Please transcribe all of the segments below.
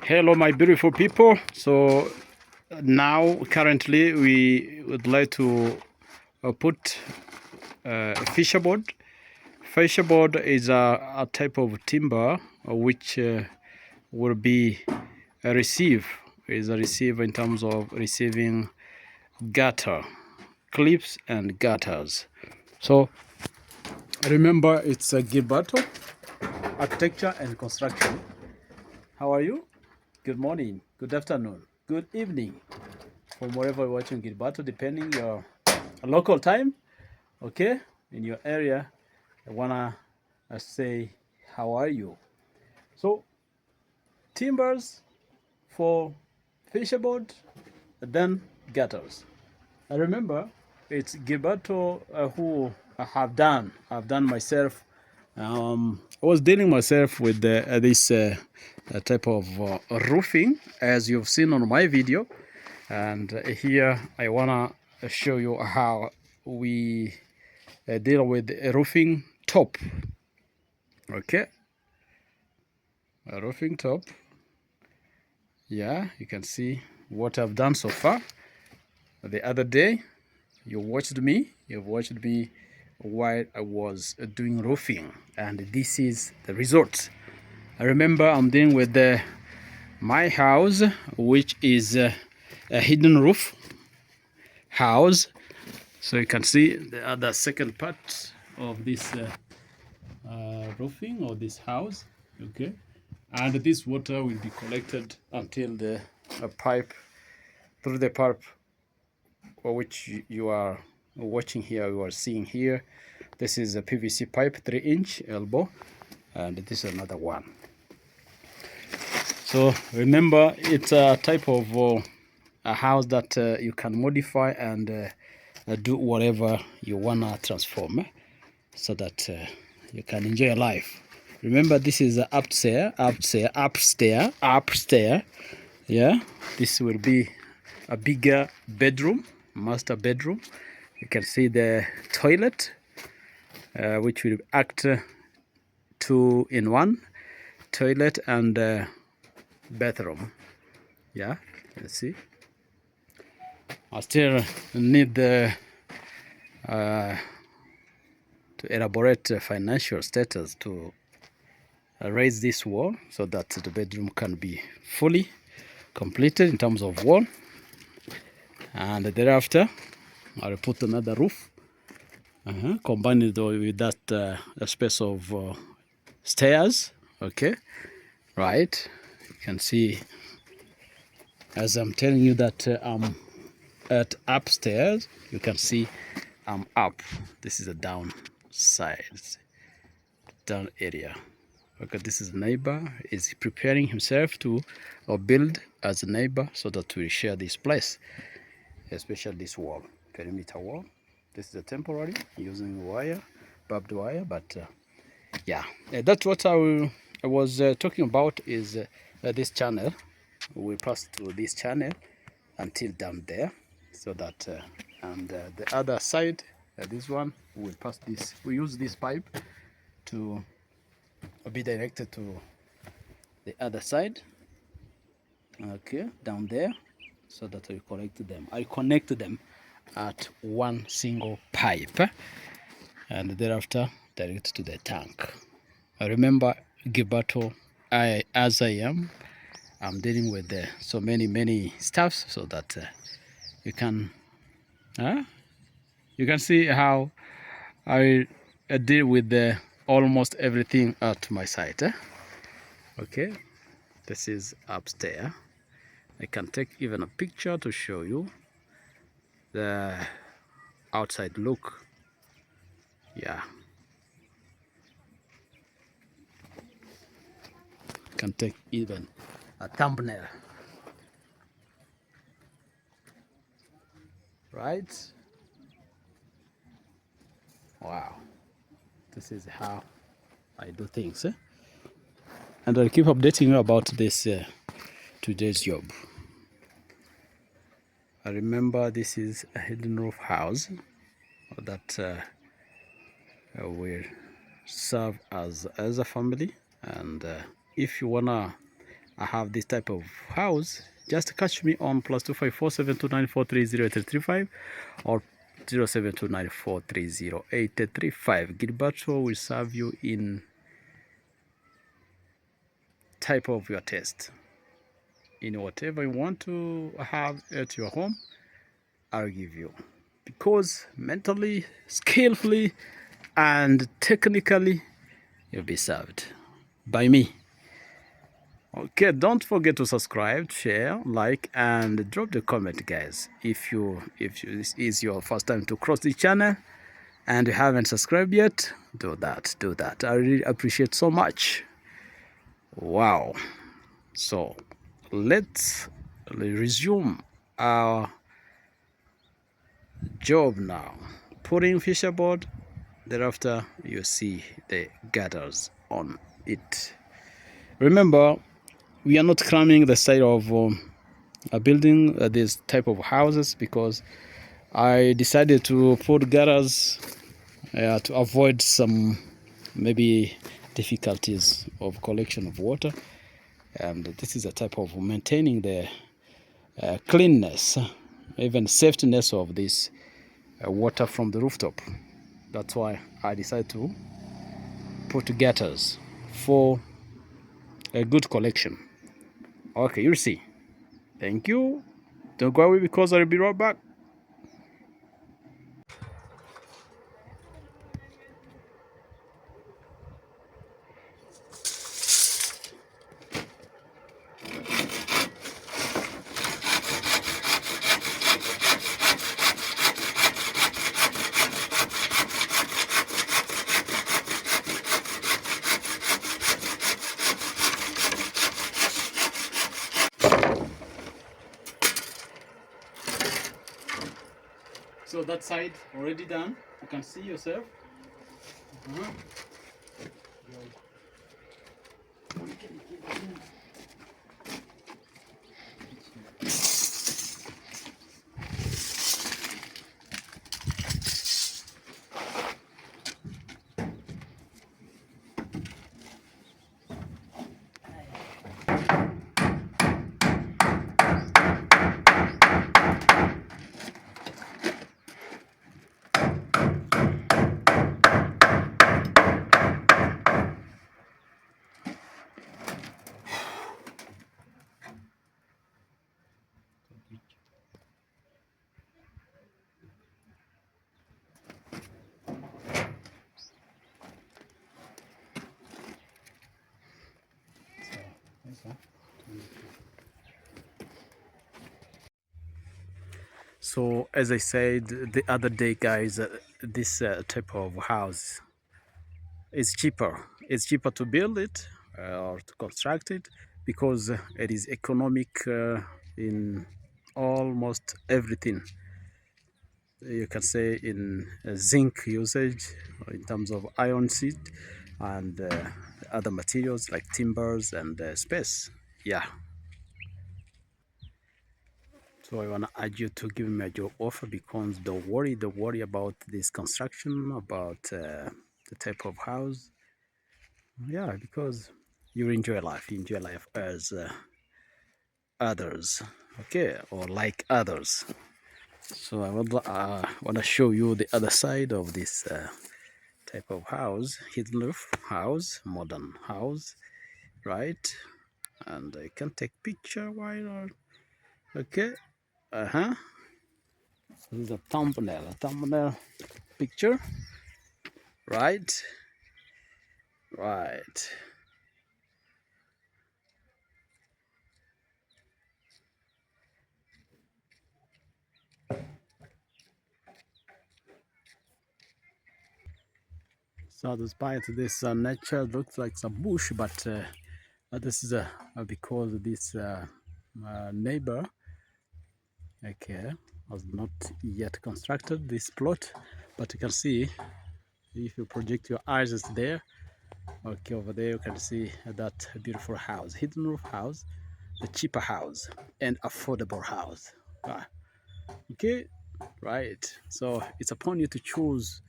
Hello my beautiful people. So now currently we would like to put a fisher board. Fisher board is a type of timber which will be a receive in terms of receiving gutter clips and gutters. So remember, it's a Gilberto Architecture and Construction. How are you? Good morning, good afternoon, good evening from wherever you're watching Gilberto, depending your local time. Okay, in your area, I wanna say how are you. So timbers for fisherboard, then gutters. I remember it's Gilberto who I've done myself. I was dealing myself with this type of roofing, as you've seen on my video, and here I wanna show you how we deal with a roofing top. Okay, a roofing top. Yeah, you can see what I've done so far. The other day, you've watched me while I was doing roofing, and this is the result. I remember I'm dealing with my house, which is a hidden roof house. So you can see the other second part of this roofing or this house. Okay, and this water will be collected until the pipe, through the pipe which you are watching here, you are seeing here. This is a PVC pipe, 3-inch elbow, and this is another one. So remember, it's a type of a house that you can modify and do whatever you wanna transform, so that you can enjoy life. Remember, this is upstairs. Yeah, this will be a bigger bedroom, master bedroom. You can see the toilet, which will act 2-in-1, toilet and bathroom. Yeah, let's see. I still need to elaborate financial status to raise this wall so that the bedroom can be fully completed in terms of wall, and thereafter I'll put another roof, combine it with that space of stairs. Okay, right, you can see as I'm telling you that I'm at upstairs. You can see I'm up. This is a down side, down area. Okay, this is neighbor is preparing himself to build as a neighbor so that we share this place, especially this wall, perimeter wall. This is a temporary using wire, barbed wire, but yeah, that's what I was talking about. Is this channel, we pass through this channel until down there, so that and the other side, this one, we pass this, we use this pipe to be directed to the other side. Okay, down there, so that I connect them at one single pipe, and thereafter direct to the tank. I remember Gilberto, as I am, I'm dealing with so many stuffs, so that you can see how I deal with almost everything at my site. Okay, this is upstairs. I can take even a picture to show you the outside look. Yeah, can take even a thumbnail, right? Wow, this is how I do things, and I'll keep updating you about this today's job. I remember this is a hidden roof house that will serve as a family, and if you wanna I have this type of house, just catch me on +2547294308335 or 0729430835. Gilberto will serve you in type of your taste. In whatever you want to have at your home, I'll give you. Because mentally, skillfully, and technically, you'll be served by me. Okay, don't forget to subscribe, share, like, and drop the comment, guys. If this is your first time to cross the channel and you haven't subscribed yet, do that. I really appreciate so much. Wow. So let's resume our job now. Putting fisher board, thereafter you see the gutters on it. Remember, we are not climbing the side of a building, this type of houses, because I decided to put gutters to avoid some maybe difficulties of collection of water. And this is a type of maintaining the cleanness, even safetyness of this water from the rooftop. That's why I decided to put gutters for a good collection. Okay, you'll see. Thank you. Don't go away because I'll be right back. So that side already done. You can see yourself. So as I said the other day, guys, this type of house is cheaper. It's cheaper to build it or to construct it because it is economic in almost everything. You can say in zinc usage, in terms of iron seed, and other materials like timbers and space. Yeah. So I want to urge you to give me a job offer, because don't worry about this construction, about the type of house. Yeah, because you enjoy life as others, okay, or like others. So I want to show you the other side of this type of house, hidden roof house, modern house, right? And I can take picture while not? Okay. This is a thumbnail picture, right? Right. So despite this nature looks like some bush, but this is because this neighbor, okay, has not yet constructed this plot. But you can see, if you project your eyes there, okay, over there you can see that beautiful house, hidden roof house, the cheaper house and affordable house. Okay, right. So it's upon you to choose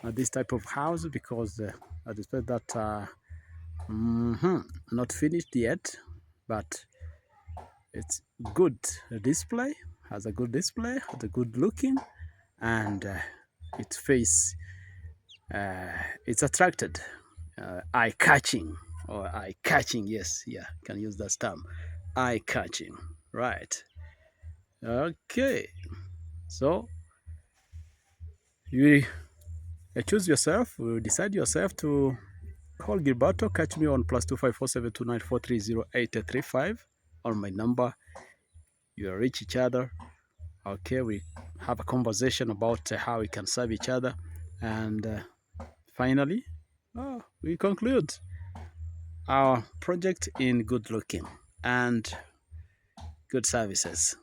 this type of house, because despite that not finished yet, but it's good display, has a good display, has a good looking, and its face, it's attracted, eye catching, or eye catching. Yes, yeah, can use that term, eye catching, right? Okay, so you choose yourself, you decide yourself to call Gilberto. Catch me on +2547294308835 on my number. You will reach each other. Okay, we have a conversation about how we can serve each other, and finally, we conclude our project in good looking and good services.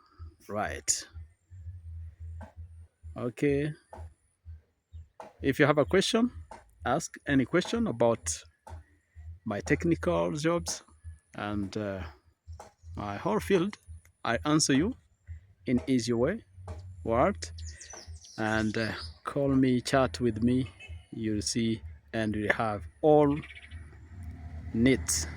Right. Okay. If you have a question, ask any question about my technical jobs and my whole field. I answer you in easy way. What? And call me, chat with me. You'll see, and we have all needs